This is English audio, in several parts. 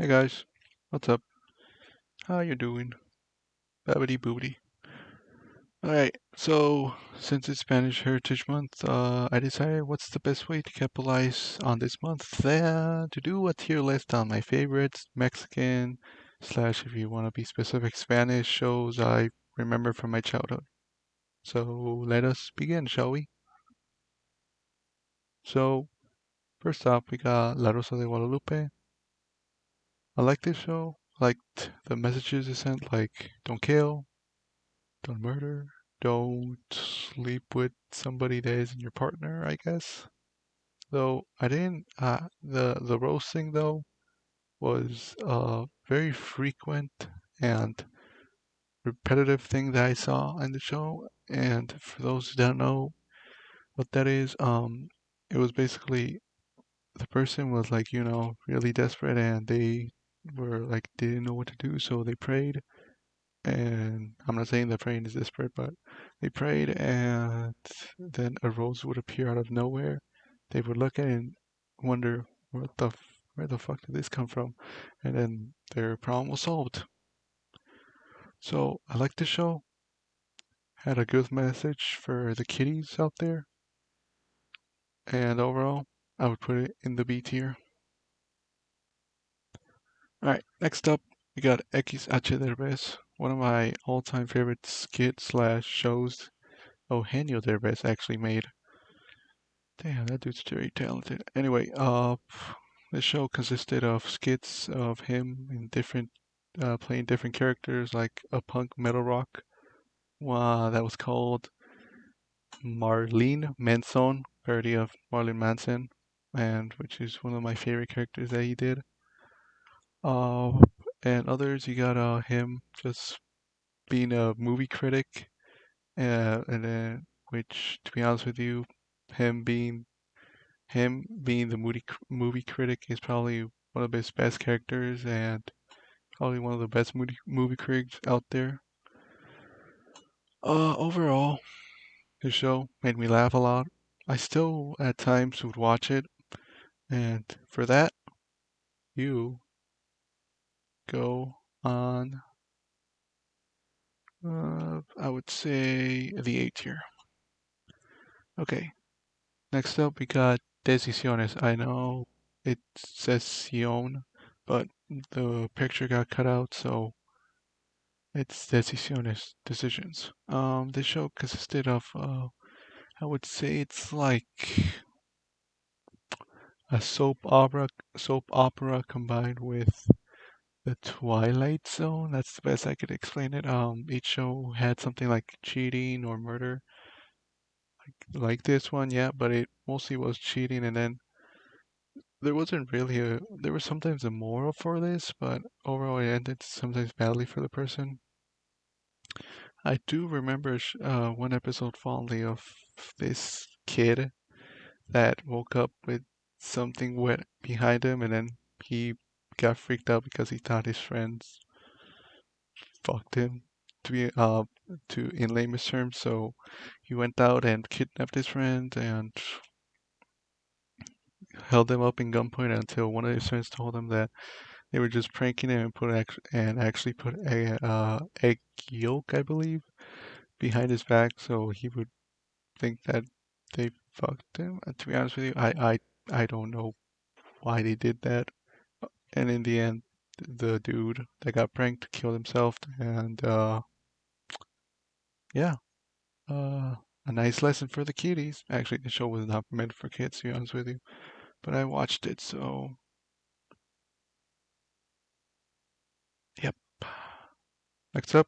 Hey guys, what's up? How you doing? Babbity boobity. Alright, so since it's Spanish Heritage Month, I decided what's the best way to capitalize on this month? To do a tier list on my favorites, Mexican, slash if you want to be specific, Spanish shows I remember from my childhood. So let us begin, shall we? So, first up, we got La Rosa de Guadalupe. I like this show. I liked the messages it sent, like don't kill, don't murder. Don't sleep with somebody that isn't your partner, I guess. Though I didn't. The roasting though was a very frequent and repetitive thing that I saw in the show. And for those who don't know what that is, it was basically the person was like really desperate and they were like didn't know what to do, so they prayed. And I'm not saying that praying is desperate, but they prayed, and then a rose would appear out of nowhere. They would look at it and wonder, where the fuck did this come from? And then their problem was solved. So I like the show. Had a good message for the kiddies out there, and overall, I would put it in the B tier. All right, next up, we got X H Derbez, one of my all-time favorite skits slash shows Eugenio Derbez actually made. Damn, that dude's very talented. Anyway, the show consisted of skits of him in different, playing different characters, like a punk metal rock. That was called Marlene Manson, parody of Marlene Manson, and which is one of my favorite characters that he did. Uh, and others, you got him just being a movie critic, and then which, to be honest with you, him being the movie critic is probably one of his best characters and probably one of the best movie critics out there. Overall, the show made me laugh a lot. I still at times would watch it, and for that, you go on. I would say the A tier. Okay, next up we got Decisiones. I know it says Sion, but the picture got cut out, so it's decisions. The show consisted of, I would say it's like a soap opera combined with the Twilight Zone. That's the best I could explain it. Each show had something like cheating or murder, like this one, yeah, but it mostly was cheating, and then there was sometimes a moral for this, but overall it ended sometimes badly for the person. I do remember one episode fondly of this kid that woke up with something wet behind him, and then he got freaked out because he thought his friends fucked him. To be to in layman's terms, so he went out and kidnapped his friends and held them up in gunpoint until one of his friends told him that they were just pranking him and actually put a egg yolk, I believe, behind his back, so he would think that they fucked him. And to be honest with you, I don't know why they did that. And in the end, the dude that got pranked killed himself. And yeah, uh, a nice lesson for the kiddies. Actually, the show was not meant for kids, to be honest with you. But I watched it, so yep. Next up,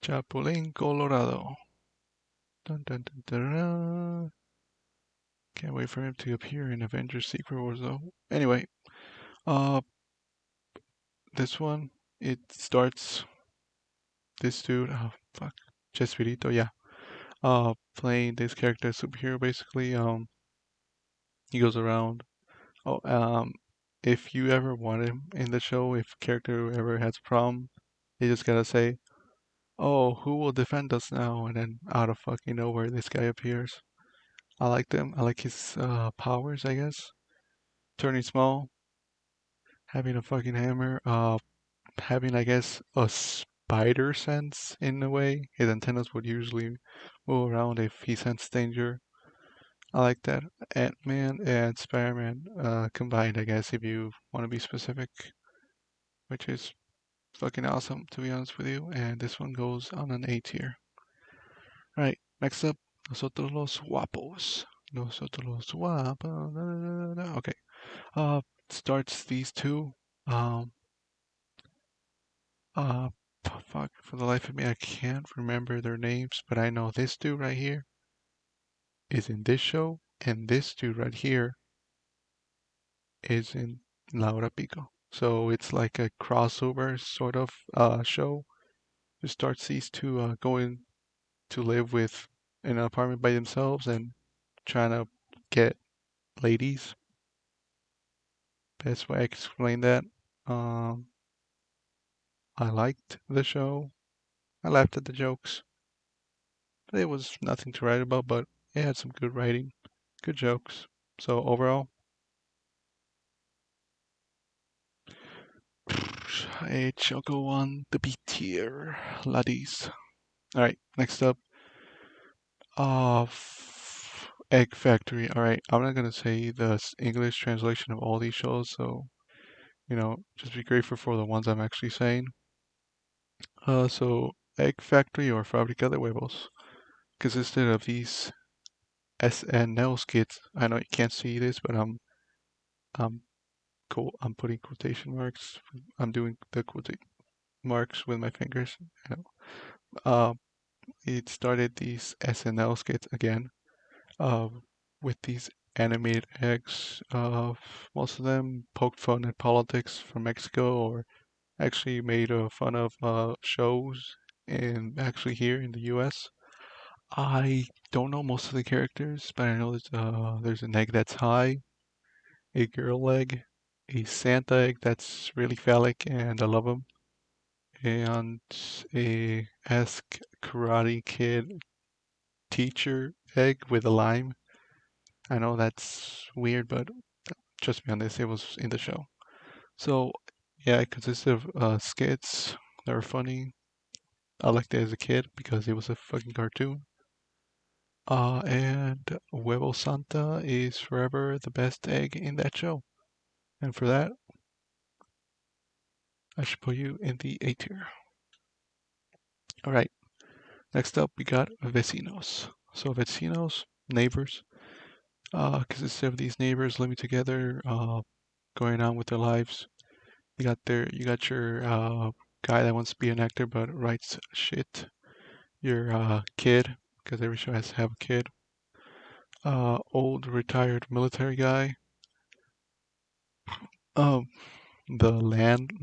Chapulín Colorado. Dun, dun, dun, dun, dun. Can't wait for him to appear in Avengers Secret Wars, though. Anyway, uh, this one, it starts this dude, oh fuck, Chespirito, yeah, playing this character superhero basically. He goes around. Oh, if you ever want him in the show, if character ever has a problem, you just gotta say, "Oh, who will defend us now?" And then out of fucking nowhere, this guy appears. I like them. I like his powers, I guess. Turning small, having a fucking hammer, having, I guess, a spider sense in a way. His antennas would usually move around if he sensed danger. I like that. Ant-Man and Spider-Man combined, I guess, if you want to be specific, which is fucking awesome, to be honest with you. And this one goes on an A tier. Right, next up, Nosotros los Guapos. Nosotros los Guapos. Okay. Starts these two. Um, uh, fuck, for the life of me, I can't remember their names, but I know this dude right here is in this show, and this dude right here is in Laura Pico. So it's like a crossover sort of show. It starts these two going to live with in an apartment by themselves and trying to get ladies. Best way I can explain that. Um, I liked the show. I laughed at the jokes. It was nothing to write about, but it had some good writing, good jokes. So overall, it shall go on the B tier, laddies. All right, next up, Egg Factory. All right, I'm not gonna say the English translation of all these shows, so just be grateful for the ones I'm actually saying. So Egg Factory or Fábrica de Huevos consisted of these SNL skits. I know you can't see this, but I'm I'm putting quotation marks. I'm doing the quotation marks with my fingers. You know. Uh, it started these SNL skits again, uh, with these animated eggs. Most of them poked fun at politics from Mexico, or actually made fun of shows in actually here in the U.S. I don't know most of the characters, but I know there's an egg that's high, a girl egg, a Santa egg that's really phallic, and I love them, and a Ask Karate Kid teacher egg with a lime. I know that's weird, but trust me on this, it was in the show. So, yeah, it consisted of skits that were funny. I liked it as a kid because it was a fucking cartoon. And Huevo Santa is forever the best egg in that show. And for that, I should put you in the A tier. Alright, next up we got Vecinos. So Vecinos, neighbors, consists of these neighbors living together, going on with their lives. You got your guy that wants to be an actor but writes shit. Your kid, because every show has to have a kid. Old retired military guy. Um, no,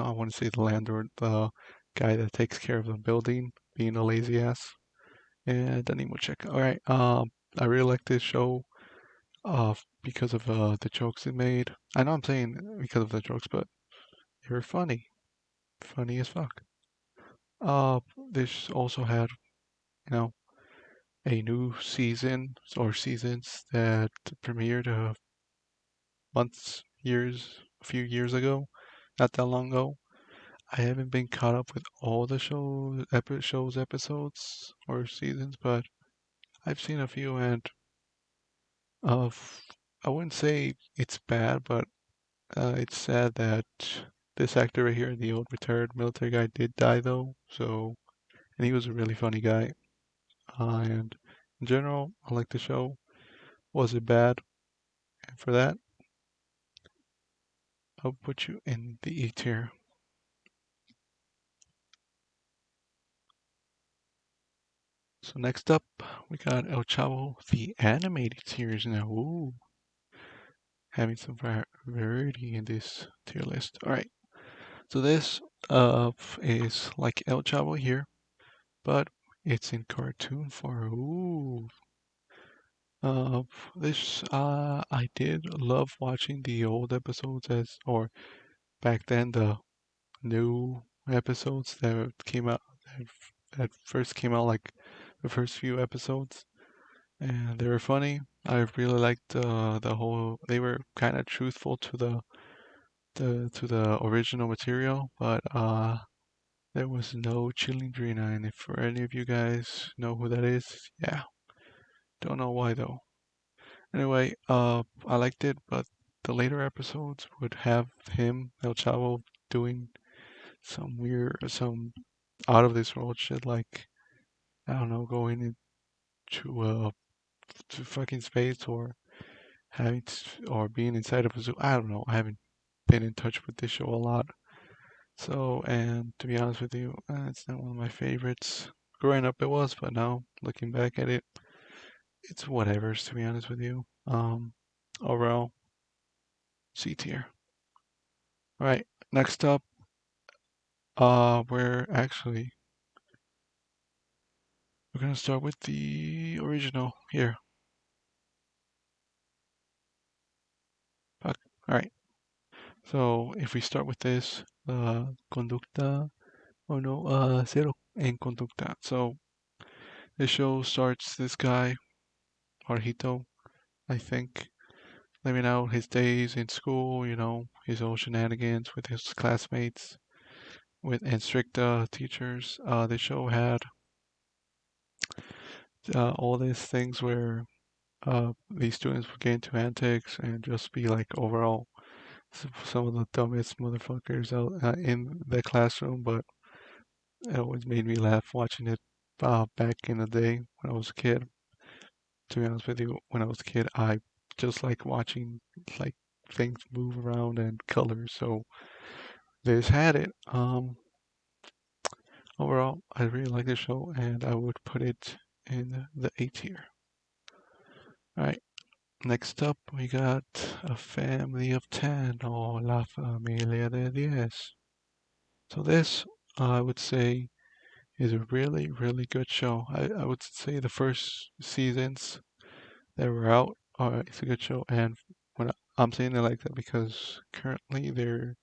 I want to say the landlord, the guy that takes care of the building, being a lazy ass. And Danimo check. All right. I really like this show, because of the jokes it made. I know I'm saying because of the jokes, but they were funny as fuck. This also had, you know, a new season or seasons that premiered a few years ago, not that long ago. I haven't been caught up with all the shows, episodes, or seasons, but I've seen a few, and uh, I wouldn't say it's bad, but it's sad that this actor right here, the old retired military guy, did die though. So, and he was a really funny guy. And in general, I like the show. Was it bad? And for that, I'll put you in the E tier. So next up, we got El Chavo, the animated series now. Ooh, having some variety in this tier list. All right, so this is like El Chavo here, but it's in cartoon form. Ooh, uh, this I did love watching the old episodes or back then the new episodes that came out that first came out, like the first few episodes, and they were funny. I really liked the whole. They were kind of truthful to to the original material, but there was no Chilindrina, and if for any of you guys know who that is, yeah, don't know why though. Anyway, I liked it, but the later episodes would have him, El Chavo, doing some out of this world shit, like I don't know, going into to fucking space or or being inside of a zoo. I don't know. I haven't been in touch with this show a lot, so and to be honest with you, it's not one of my favorites. Growing up, it was, but now looking back at it, it's whatever's. To be honest with you, overall, C tier. All right, next up, we're gonna start with the original here. Fuck. All right. So if we start with this, conducta o no, cero en conducta. So the show starts this guy, Jorgito, I think, living out his days in school, his old shenanigans with his classmates and strict teachers. The show had all these things where these students would get into antics and just be like overall some of the dumbest motherfuckers out in the classroom, but it always made me laugh watching it back in the day when I was a kid. To be honest with you, when I was a kid, I just like watching like things move around and colors. So this had it. Overall, I really like the show, and I would put it in the A tier. All right. Next up, we got A Family of 10 or La Familia de 10. So this, I would say, is a really, really good show. I would say the first seasons that were out it's a good show. And I'm saying it like that because currently there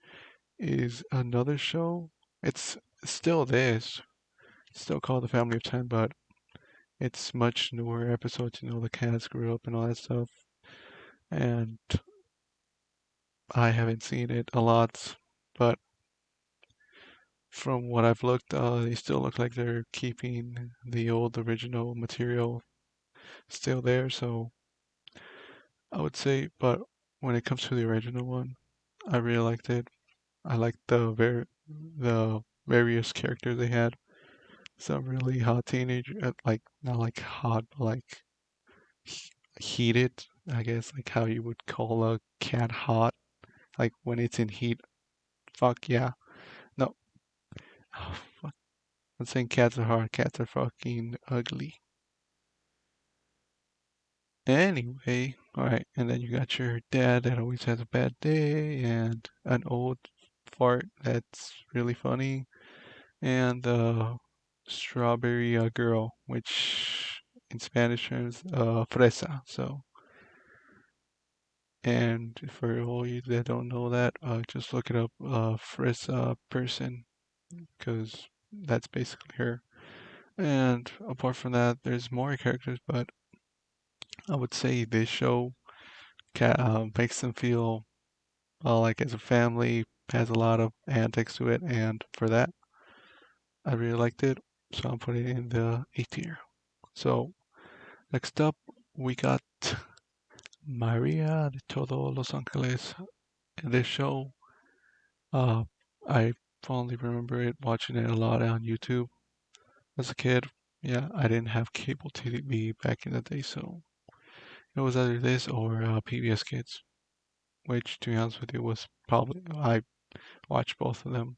is another show. It's still this, it's still called The Family of 10, but it's much newer episodes. The cats grew up and all that stuff. And I haven't seen it a lot, but from what I've looked, they still look like they're keeping the old original material still there. So I would say, but when it comes to the original one, I really liked it. I liked the various characters they had. Some really hot teenager, like not like hot, but like heated. I guess like how you would call a cat hot, like when it's in heat. Fuck yeah. No, fuck. I'm saying cats are hard. Cats are fucking ugly. Anyway, alright, and then you got your dad that always has a bad day, and an old fart that's really funny, and the strawberry girl, which in Spanish is fresa. So, and for all you that don't know that, just look it up, fresa person, because that's basically her. And apart from that, there's more characters, but I would say this show makes them feel like as a family, has a lot of antics to it, and for that, I really liked it. So I'm putting it in the A tier. So next up, we got Maria de Todo Los Angeles. In this show, uh, I fondly remember it watching it a lot on YouTube as a kid. Yeah, I didn't have cable TV back in the day, so it was either this or PBS Kids, which, to be honest with you, was probably I watched both of them.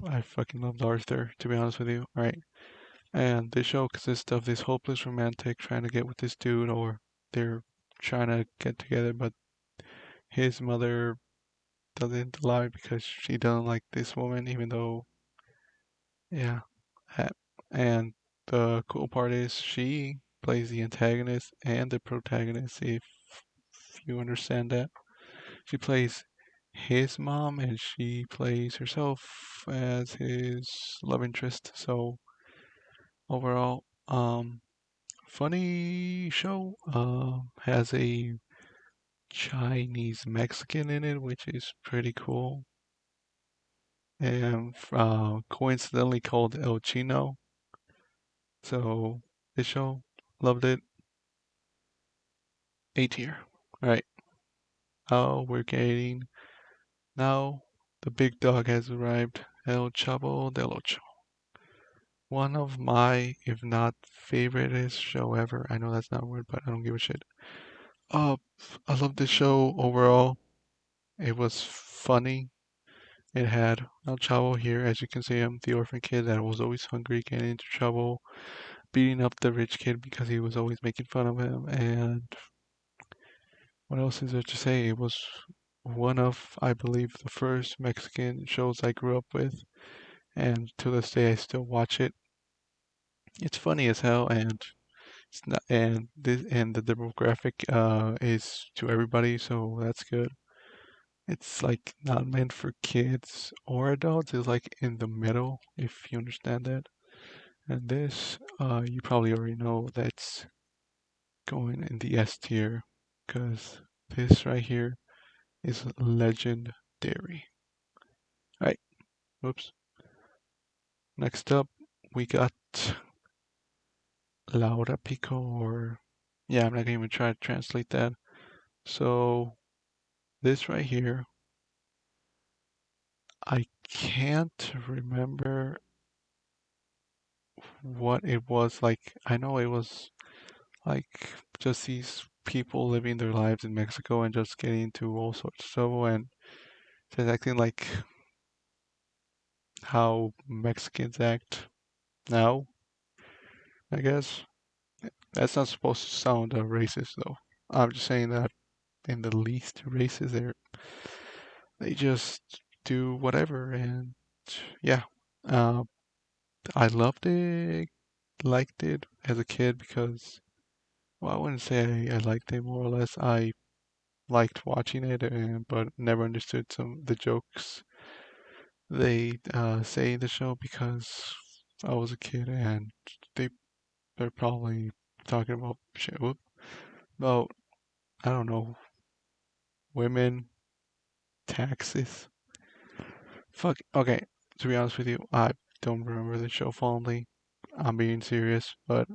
I fucking loved Arthur, to be honest with you. Right. And the show consists of this hopeless romantic trying to get with this dude, or they're trying to get together, but his mother doesn't allow it because she doesn't like this woman, even though, yeah. ha- And the cool part is she plays the antagonist and the protagonist, if you understand that. She plays his mom and she plays herself as his love interest. So overall, funny show. Has a Chinese Mexican in it, which is pretty cool. And coincidentally called El Chino. So this show, loved it. A tier. All right. Oh, we're getting now. The big dog has arrived. El Chavo del Ocho. One of my, if not favoriteest show ever. I know that's not a word, but I don't give a shit. Uh, I love this show overall. It was funny. It had El Chavo here, as you can see him, the orphan kid that was always hungry, getting into trouble, beating up the rich kid because he was always making fun of him. And what else is there to say? It was one of, I believe, the first Mexican shows I grew up with, and to this day I still watch it. It's funny as hell, and it's not, and the demographic is to everybody, so that's good. It's like not meant for kids or adults. It's like in the middle, if you understand that. And this, you probably already know that's going in the S tier, because this right here is legendary. Alright, whoops. Next up, we got Laura Pico, or yeah, I'm not gonna even try to translate that. So this right here, I can't remember what it was like. I know it was like just these people living their lives in Mexico and just getting into all sorts of trouble and just acting like how Mexicans act now, I guess. That's not supposed to sound racist though. I'm just saying that in the least racist, they just do whatever, and yeah. Uh, I loved it, liked it as a kid because, well, I wouldn't say I liked it more or less. I liked watching it, but never understood some of the jokes they say in the show because I was a kid and they they're probably talking about shit about, I don't know, women, taxes. Fuck. Okay, to be honest with you, I don't remember the show fondly. I'm being serious, but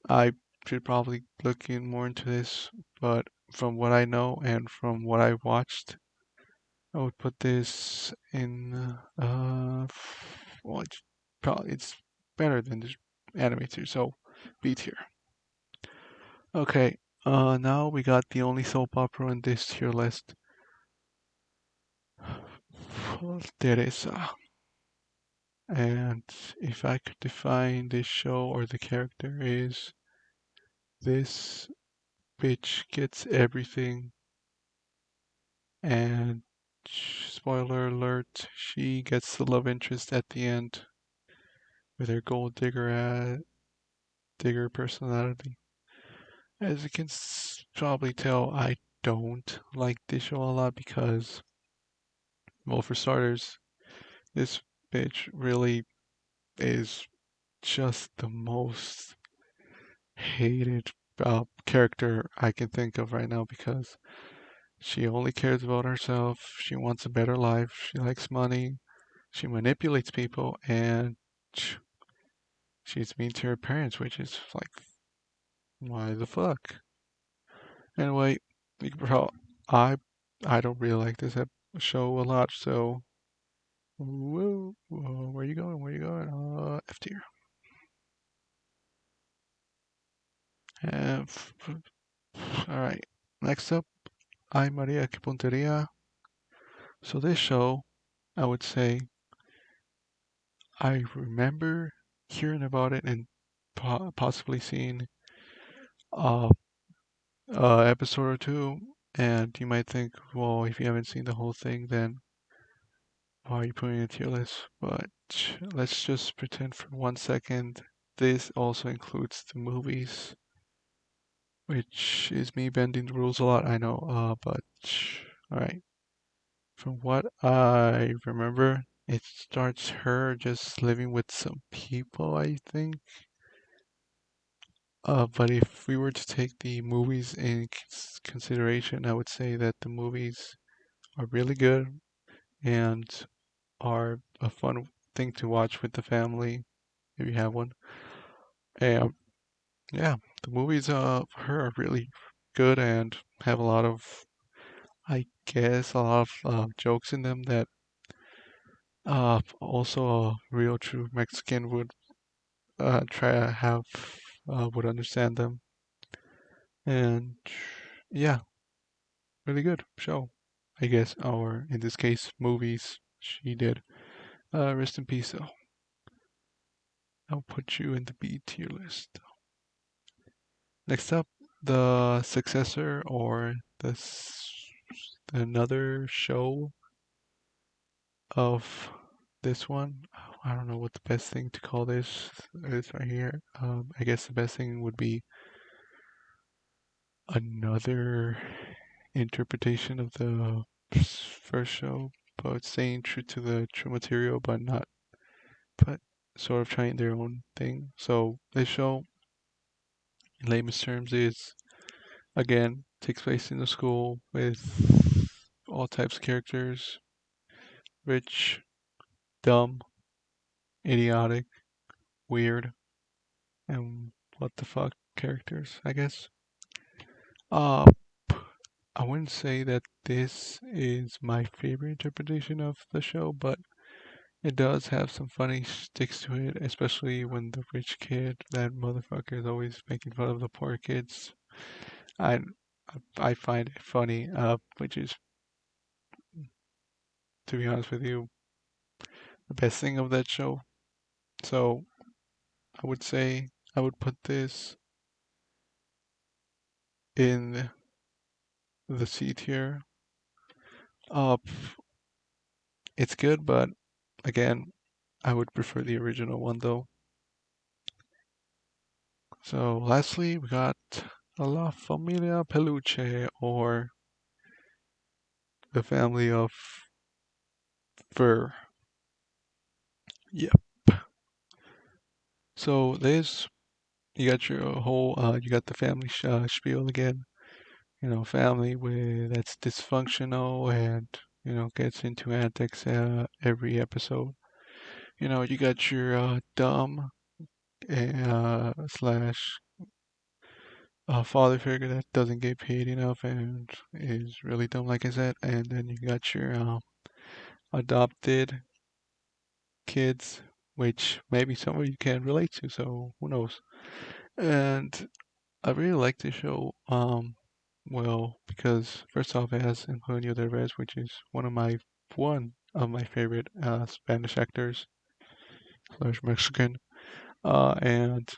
I should probably look in more into this. But from what I know and from what I watched, I would put this in well, it's better than this anime tier, so B tier. Okay, now we got the only soap opera in this tier list. Teresa. And if I could define this show or the character is this bitch gets everything and spoiler alert, she gets the love interest at the end with her gold digger personality. As you can probably tell, I don't like this show a lot because, well, for starters, this bitch really is just the most hated character I can think of right now because she only cares about herself. She wants a better life. She likes money. She manipulates people, and she's mean to her parents, which is like, why the fuck? Anyway, you can I I don't really like this show a lot, so whoa, where you going? Where you going? F tier. And all right. Next up, I Maria que Punteria. So this show, I would say, I remember hearing about it and possibly seeing uh, episode or two. And you might think, well, if you haven't seen the whole thing, then why are you putting it to your list? But let's just pretend for 1 second this also includes the movies, which is me bending the rules a lot, I know. But all right. From what I remember, it starts her just living with some people, I think. But if we were to take the movies in consideration, I would say that the movies are really good and are a fun thing to watch with the family if you have one. And yeah, the movies are really good and have a lot of, I guess, a lot of jokes in them that also a real true Mexican would try to have would understand them. And yeah, really good show, I guess, or in this case, movies she did. Rest in peace, though. I'll put you in the B tier list. Next up, the successor or another show of this one. I don't know what the best thing to call this is right here. I guess the best thing would be another interpretation of the first show, but staying true to the true material, but sort of trying their own thing. So this show, in layman's terms, is again takes place in a school with all types of characters, rich, dumb, idiotic, weird, and what the fuck characters, I guess. Uh, I wouldn't say that this is my favorite interpretation of the show, but it does have some funny sticks to it, especially when the rich kid, that motherfucker, is always making fun of the poor kids. I I find it funny, which is, to be honest with you, the best thing of that show. So I would say I would put this in the C tier. Uh, it's good, but again, I would prefer the original one though. So lastly, we got La Familia Peluche, or the family of fur. Yep. So this, you got your whole, you got the family spiel again. You know, family that's dysfunctional and gets into antics every episode. You know, you got your dumb slash father figure that doesn't get paid enough and is really dumb, like I said, and then you got your adopted kids, which maybe some of you can relate to, so who knows. And I really like this show, well, because first off, it has Antonio Derbez, which is one of my favorite Spanish actors slash Mexican. And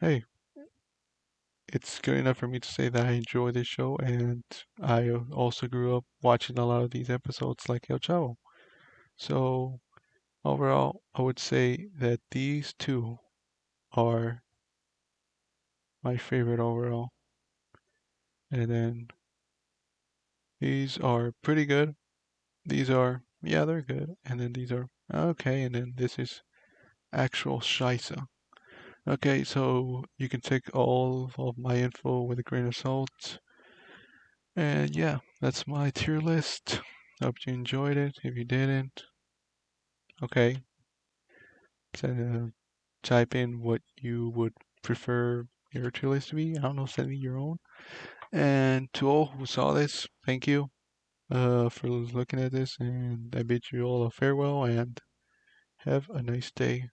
hey, it's good enough for me to say that I enjoy this show, and I also grew up watching a lot of these episodes like El Chavo. So overall, I would say that these two are my favorite overall. And then these are pretty good. These are, yeah, they're good. And then these are okay. And then this is actual Scheisse. Okay, so you can take all of my info with a grain of salt. And yeah, that's my tier list. Hope you enjoyed it. If you didn't, okay, so, type in what you would prefer your tier list to be. I don't know, send me your own. And to all who saw this, thank you for looking at this, and I bid you all a farewell and have a nice day.